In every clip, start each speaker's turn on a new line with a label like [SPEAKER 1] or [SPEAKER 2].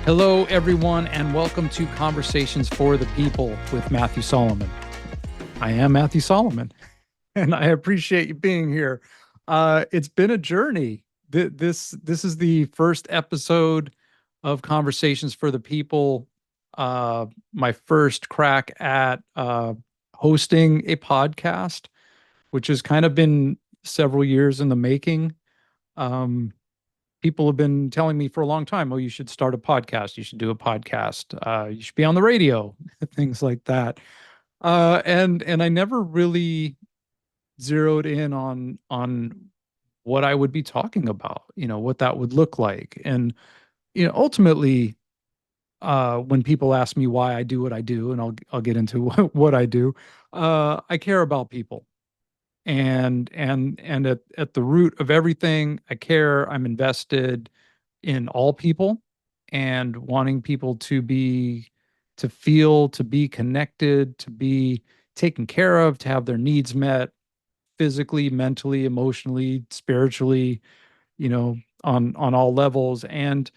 [SPEAKER 1] Hello, everyone, and welcome to Conversations for the People with Matthew Solomon. I am Matthew Solomon, and I appreciate you being here. It's been a journey. This is the first episode of Conversations for the People. My first crack at hosting a podcast, which has kind of been several years in the making. Um, People have been telling me for a long time, oh, you should start a podcast. You should do a podcast. You should be on the radio, things like that. And I never really zeroed in on what I would be talking about, what that would look like. And, ultimately, when people ask me why I do what I do, and I'll get into what I do, I care about people. And at the root of everything, I care, I'm invested in all people and wanting people to feel, to be connected, to be taken care of, to have their needs met physically, mentally, emotionally, spiritually, on all levels. And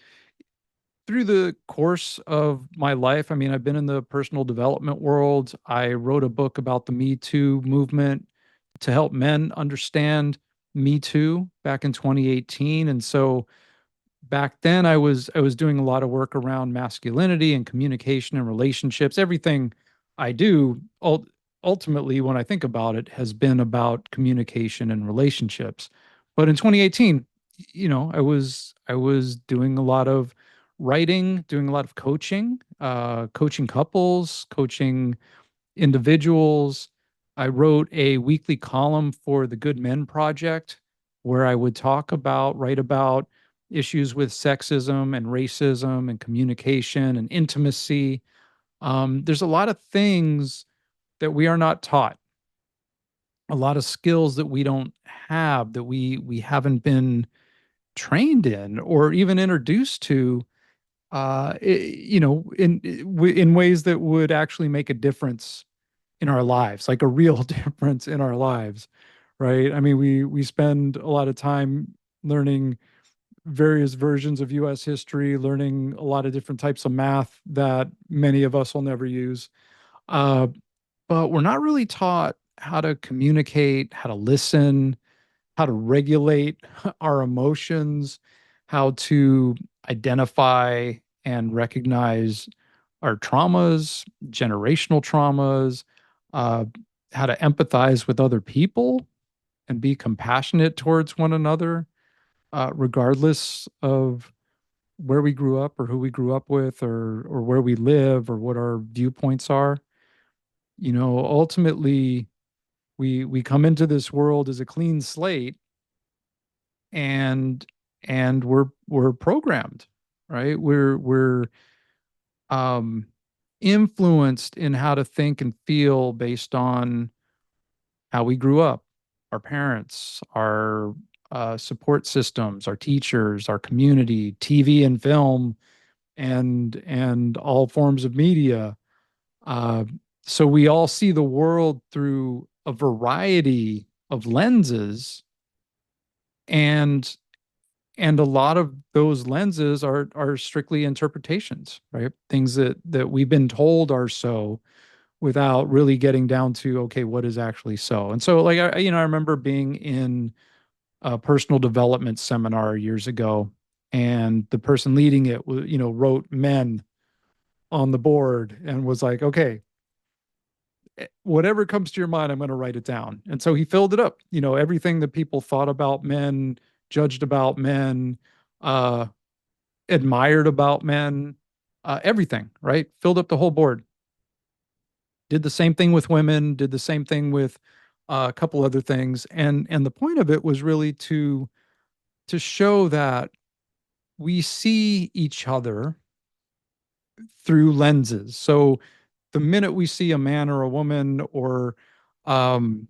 [SPEAKER 1] through the course of my life, I mean, I've been in the personal development world. I wrote a book about the Me Too movement to help men understand Me Too back in 2018. And so back then I was doing a lot of work around masculinity and communication and relationships. Everything I do ultimately, when I think about it, has been about communication and relationships. But in 2018, I was doing a lot of writing, doing a lot of coaching, coaching couples, coaching individuals. I wrote a weekly column for the Good Men Project where I would write about issues with sexism and racism and communication and intimacy. There's a lot of things that we are not taught, a lot of skills that we don't have, that we haven't been trained in or even introduced to, in ways that would actually make a difference in our lives, like a real difference in our lives, right? I mean, we spend a lot of time learning various versions of US history, learning a lot of different types of math that many of us will never use. Uh, but we're not really taught how to communicate, how to listen, how to regulate our emotions, how to identify and recognize our traumas, generational traumas, uh, how to empathize with other people and be compassionate towards one another, regardless of where we grew up or who we grew up with or where we live or what our viewpoints are. Ultimately, we come into this world as a clean slate, and we're programmed, right? We're um influenced in how to think and feel based on how we grew up, our parents, our support systems, our teachers, our community, TV and film, and all forms of media. Uh, so we all see the world through a variety of lenses, and a lot of those lenses are strictly interpretations, right? Things that we've been told are so, without really getting down to, okay, what is actually so. And so, like, I remember being in a personal development seminar years ago, and the person leading it, wrote men on the board and was like, okay, whatever comes to your mind, I'm going to write it down. And so he filled it up, everything that people thought about men, judged about men, uh, admired about men, everything, right? Filled up the whole board. Did the same thing with women, did the same thing with a couple other things. And the point of it was really to show that we see each other through lenses. So the minute we see a man or a woman or um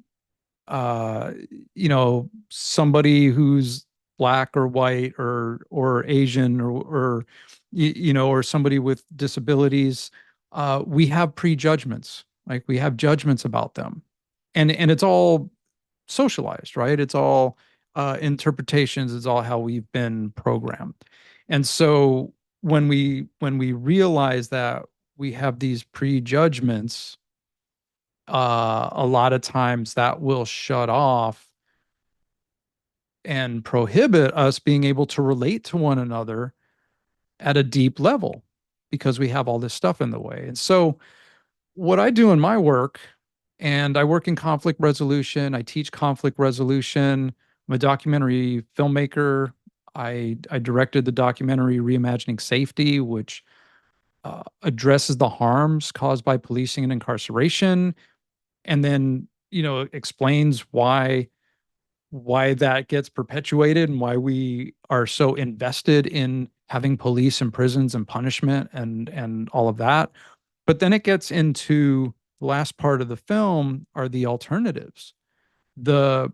[SPEAKER 1] somebody who's black or white or Asian or somebody with disabilities, we have prejudgments. Like, we have judgments about them, and it's all socialized, right? It's all interpretations. It's all how we've been programmed. And so when we realize that we have these prejudgments, a lot of times that will shut off and prohibit us being able to relate to one another at a deep level because we have all this stuff in the way. And so, what I do in my work, and I work in conflict resolution, I teach conflict resolution. I'm a documentary filmmaker. I directed the documentary Reimagining Safety, which addresses the harms caused by policing and incarceration, and then explains why that gets perpetuated and why we are so invested in having police and prisons and punishment and all of that. But then it gets into the last part of the film are the alternatives, the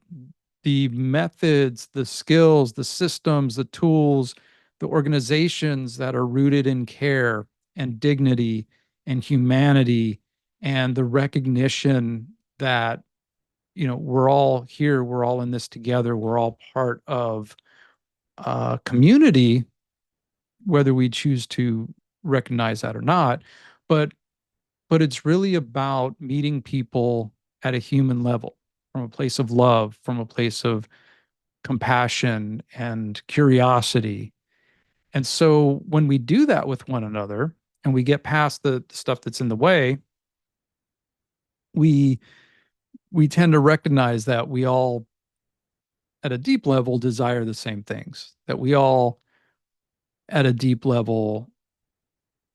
[SPEAKER 1] the methods, the skills, the systems, the tools, the organizations that are rooted in care and dignity and humanity and the recognition that we're all here, we're all in this together, we're all part of a community, whether we choose to recognize that or not. But it's really about meeting people at a human level, from a place of love, from a place of compassion and curiosity. And so when we do that with one another and we get past the stuff that's in the way, we we tend to recognize that we all at a deep level desire the same things, that we all at a deep level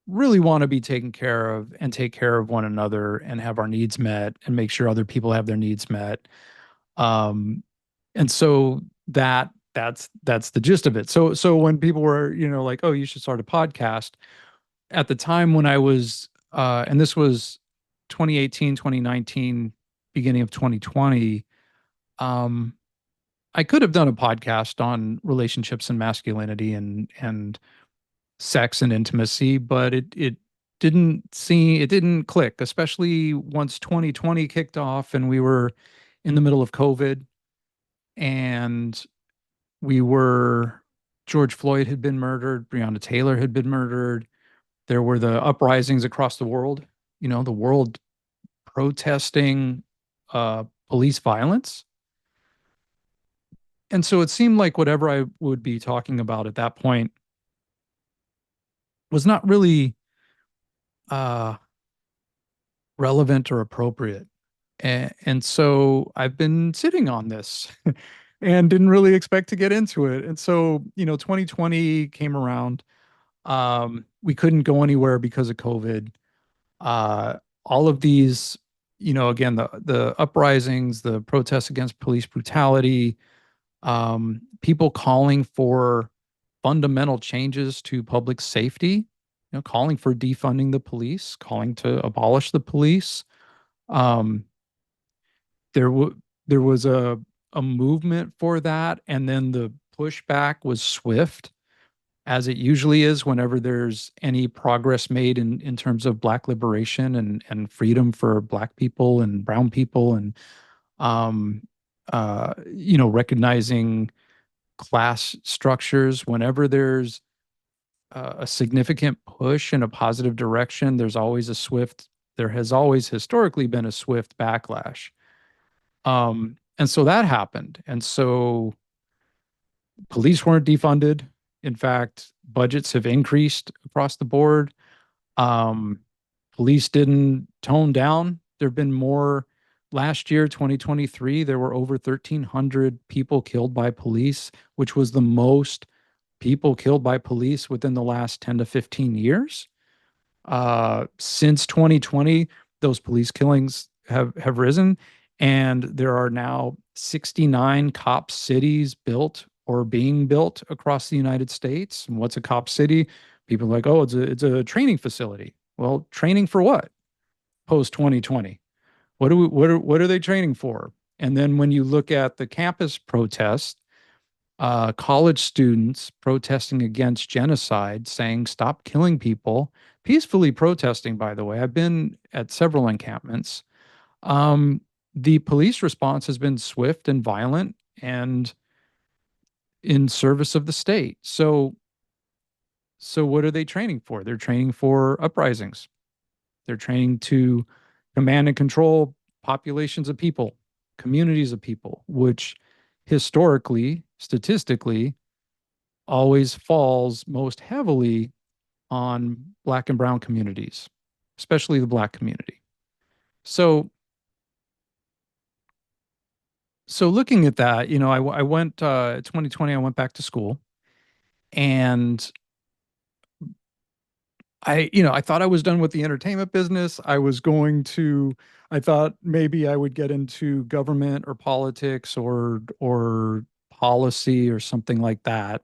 [SPEAKER 1] really want to be taken care of and take care of one another and have our needs met and make sure other people have their needs met. Um, and so that's the gist of it. So when people were, like, oh, you should start a podcast, at the time when I was and this was 2018, 2019, beginning of 2020, um, I could have done a podcast on relationships and masculinity and sex and intimacy, but it didn't click, especially once 2020 kicked off and we were in the middle of COVID, and we were George Floyd had been murdered, Breonna Taylor had been murdered. There were the uprisings across the world, the world protesting police violence. And so it seemed like whatever I would be talking about at that point was not really uh, relevant or appropriate. And so I've been sitting on this and didn't really expect to get into it. And so, 2020 came around. We couldn't go anywhere because of COVID. All of these, again, the uprisings, the protests against police brutality, people calling for fundamental changes to public safety, calling for defunding the police, calling to abolish the police. Um, there w- there was a movement for that, and then the pushback was swift, as it usually is whenever there's any progress made in terms of Black liberation and freedom for Black people and brown people, and um, recognizing class structures. Whenever there's a significant push in a positive direction, there has always historically been a swift backlash. And so that happened. And so police weren't defunded. In fact, budgets have increased across the board. Um, Police didn't tone down. There have been more. Last year, 2023, there were over 1,300 people killed by police, which was the most people killed by police within the last 10 to 15 years. Since 2020, those police killings have risen, and there are now 69 cop cities built or being built across the United States. And what's a cop city? People are like, oh, it's a training facility. Well, training for what? Post 2020. What are they training for? And then when you look at the campus protests, college students protesting against genocide, saying, stop killing people, peacefully protesting, by the way. I've been at several encampments. Um, the police response has been swift and violent and in service of the state. So what are they training for? They're training for uprisings. They're training to command and control populations of people, communities of people, which historically, statistically, always falls most heavily on Black and Brown communities, especially the Black community. So, so looking at that, I went 2020. I went back to school, and I thought I was done with the entertainment business. I thought maybe I would get into government or politics or policy or something like that.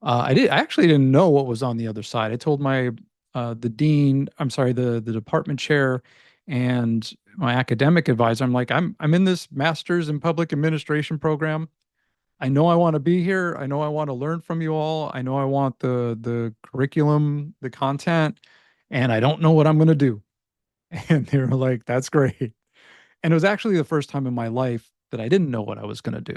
[SPEAKER 1] I actually didn't know what was on the other side. I told the dean, I'm sorry, the department chair and my academic advisor, I'm like, I'm in this master's in public administration program. I know I want to be here. I know I want to learn from you all. I know I want the curriculum, the content, and I don't know what I'm going to do. And they were like, that's great. And it was actually the first time in my life that I didn't know what I was going to do.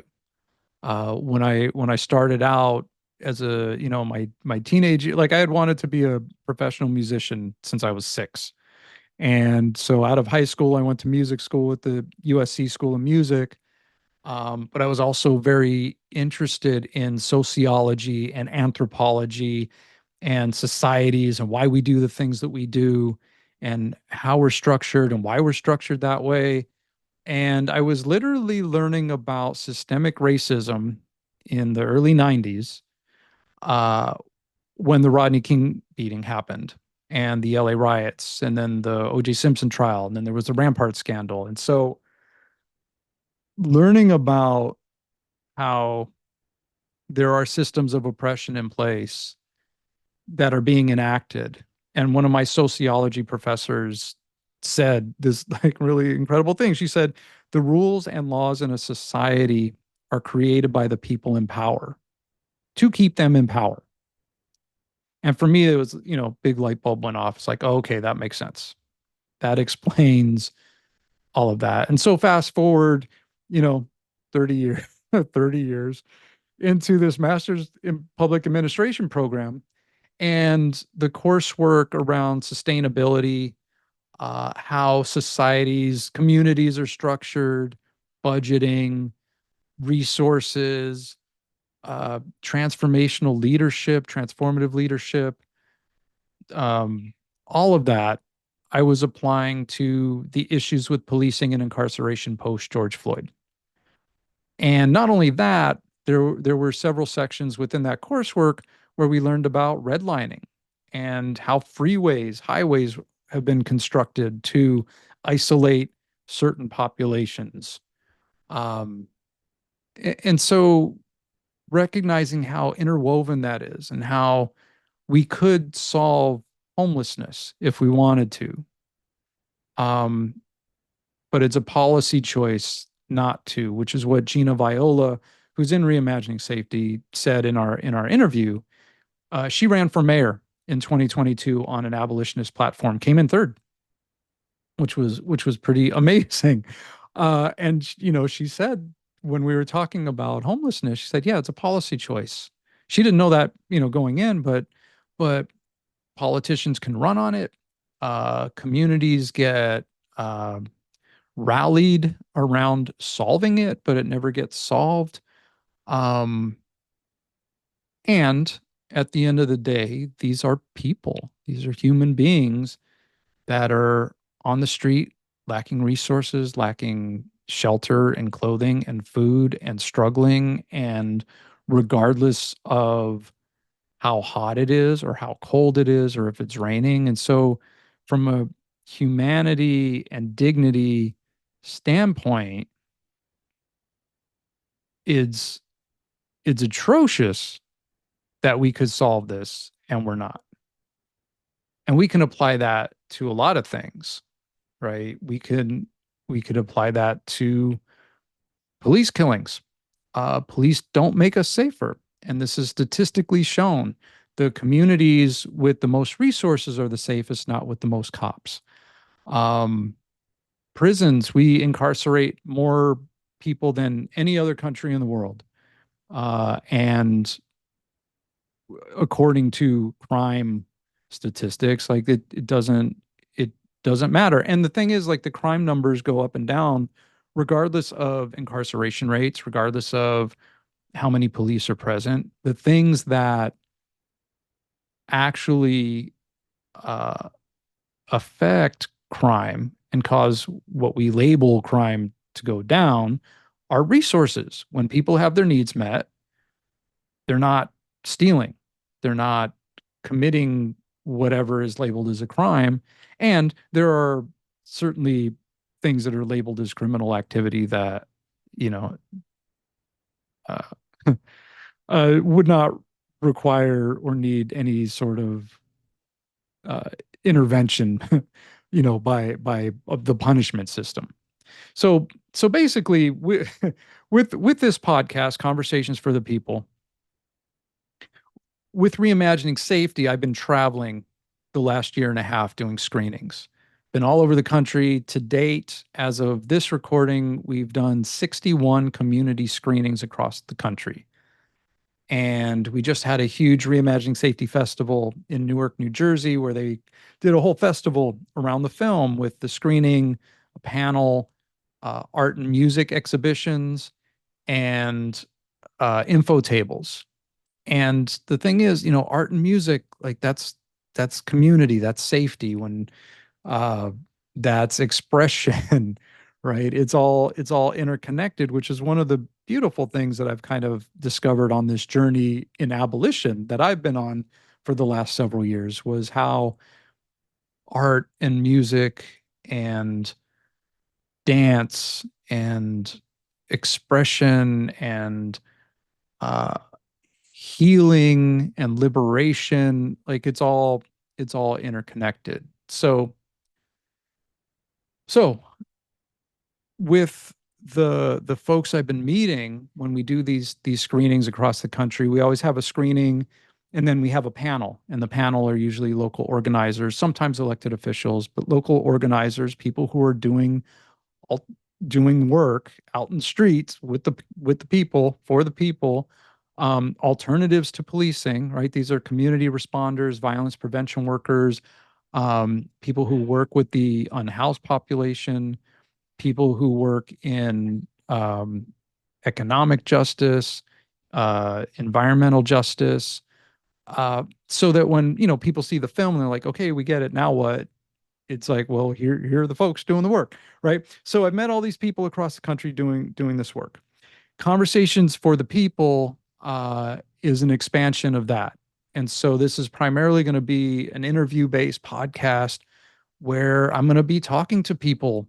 [SPEAKER 1] When I started out as my teenage, like I had wanted to be a professional musician since I was 6. And so out of high school, I went to music school at the USC School of Music. But I was also very interested in sociology and anthropology and societies and why we do the things that we do and how we're structured and why we're structured that way. And I was literally learning about systemic racism in the early 90s uh, when the Rodney King beating happened and the LA riots and then the OJ Simpson trial and then there was the Rampart scandal. And so learning about how there are systems of oppression in place that are being enacted. And one of my sociology professors said this like really incredible thing. She said, the rules and laws in a society are created by the people in power to keep them in power. And for me, it was, big light bulb went off. It's like, oh, okay, that makes sense. That explains all of that. And so fast forward, you know, 30 years, 30 years into this master's in public administration program and the coursework around sustainability, how societies, communities are structured, budgeting, resources, transformational leadership, transformative leadership, all of that I was applying to the issues with policing and incarceration post George Floyd. And not only that, there were several sections within that coursework where we learned about redlining and how freeways, highways have been constructed to isolate certain populations. Um, and so recognizing how interwoven that is and how we could solve homelessness if we wanted to. Um, but it's a policy choice not to, which is what Gina Viola, who's in Reimagining Safety, said in our interview. She ran for mayor in 2022 on an abolitionist platform, came in third, which was pretty amazing. And she said when we were talking about homelessness, she said, "Yeah, it's a policy choice." She didn't know that going in, but politicians can run on it. Communities get uh, rallied around solving it, but it never gets solved. Um, and at the end of the day, these are people, these are human beings that are on the street, lacking resources, lacking shelter and clothing and food and struggling. And regardless of how hot it is or how cold it is or if it's raining. And so, from a humanity and dignity standpoint, it's it's atrocious that we could solve this and we're not. And we can apply that to a lot of things, right? We could apply that to police killings. Police don't make us safer, and this is statistically shown. The communities with the most resources are the safest, not with the most cops. Um, Prisons, we incarcerate more people than any other country in the world. And according to crime statistics. Like it doesn't matter. And the thing is, like, the crime numbers go up and down regardless of incarceration rates, regardless of how many police are present. The things that actually uh, affect crime and cause what we label crime to go down are resources. When people have their needs met, they're not stealing, they're not committing whatever is labeled as a crime. And there are certainly things that are labeled as criminal activity that, you know, uh, would not require or need any sort of uh, intervention, by the punishment system. So basically, with this podcast, Conversations for the People, with Reimagining Safety, I've been traveling the last year and a half doing screenings. Been all over the country to date. As of this recording, we've done 61 community screenings across the country. And we just had a huge Reimagining Safety festival in Newark, New Jersey, where they did a whole festival around the film with the screening, a panel, art and music exhibitions, and info tables. And the thing is, art and music, like that's community, that's safety. When uh, that's expression, right? It's all interconnected, which is one of the beautiful things that I've kind of discovered on this journey in abolition that I've been on for the last several years, was how art and music and dance and expression and uh, healing and liberation, like it's all interconnected. So with the folks I've been meeting, when we do these screenings across the country, we always have a screening and then we have a panel. And the panel are usually local organizers, sometimes elected officials, but local organizers, people who are doing work out in the streets with the people, for the people. Alternatives to policing, right? These are community responders, violence prevention workers, people who work with the unhoused population, people who work in economic justice, environmental justice, so that when people see the film and they're like, okay, we get it. Now what? It's like, well, here are the folks doing the work, right? So I've met all these people across the country doing this work. Conversations for the People is an expansion of that. And so this is primarily going to be an interview-based podcast where I'm going to be talking to people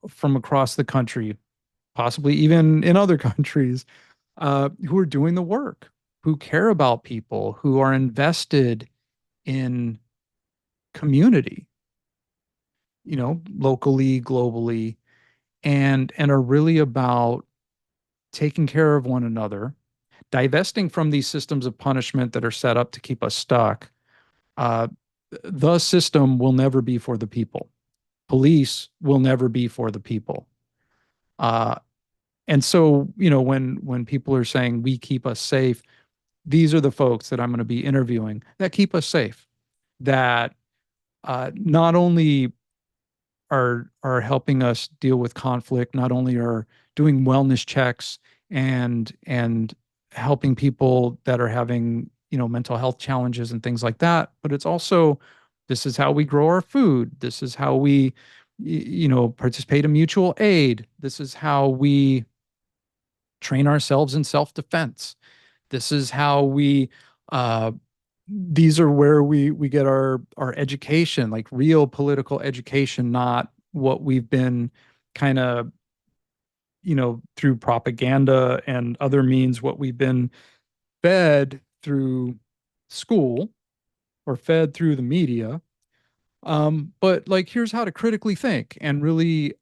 [SPEAKER 1] from across the country, possibly even in other countries, who are doing the work, who care about people, who are invested in community, locally, globally, and are really about taking care of one another, divesting from these systems of punishment that are set up to keep us stuck. Uh, the system will never be for the people. Police will never be for the people. Uh, and so, when people are saying we keep us safe, these are the folks that I'm going to be interviewing that keep us safe. That not only are helping us deal with conflict, not only are doing wellness checks and helping people that are having, mental health challenges and things like that, but it's also, this is how we grow our food. This is how we, participate in mutual aid. This is how we train ourselves in self-defense. This is how we these are where we get our education, like real political education, not what we've been kind of, through propaganda and other means, what we've been fed through school or fed through the media. But like, here's how to critically think and really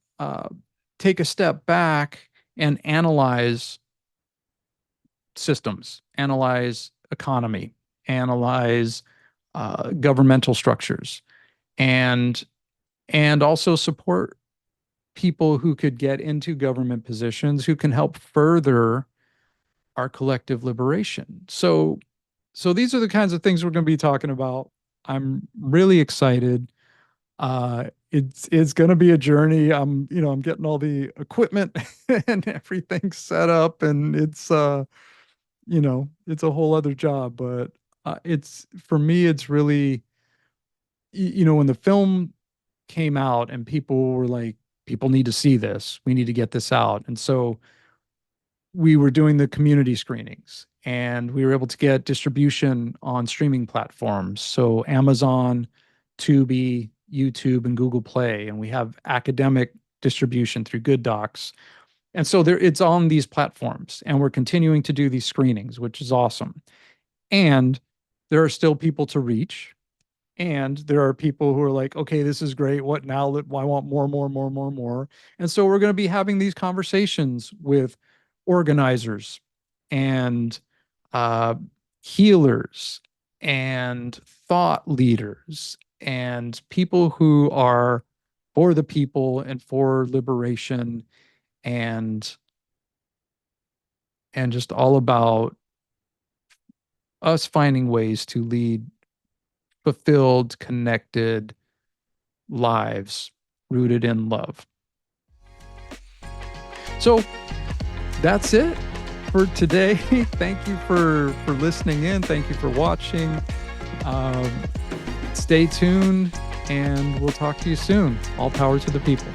[SPEAKER 1] take a step back and analyze systems, analyze economy, analyze governmental structures, and and also support people who could get into government positions who can help further our collective liberation. So these are the kinds of things we're going to be talking about. I'm really excited. It's going to be a journey. I'm getting all the equipment and everything set up, and it's a whole other job, but it's for me, it's really, when the film came out and people were like, people need to see this. We need to get this out. And so we were doing the community screenings and we were able to get distribution on streaming platforms. So Amazon, Tubi, YouTube, and Google Play. And we have academic distribution through Good Docs. And so it's on these platforms. And we're continuing to do these screenings, which is awesome. And there are still people to reach. And there are people who are like, okay, this is great. What now? I want more, more, more, more, more. And so we're going to be having these conversations with organizers and uh, healers and thought leaders and people who are for the people and for liberation and just all about us finding ways to lead fulfilled, connected lives rooted in love. So that's it for today. Thank you for listening in. Thank you for watching. Stay tuned, and we'll talk to you soon. All power to the people.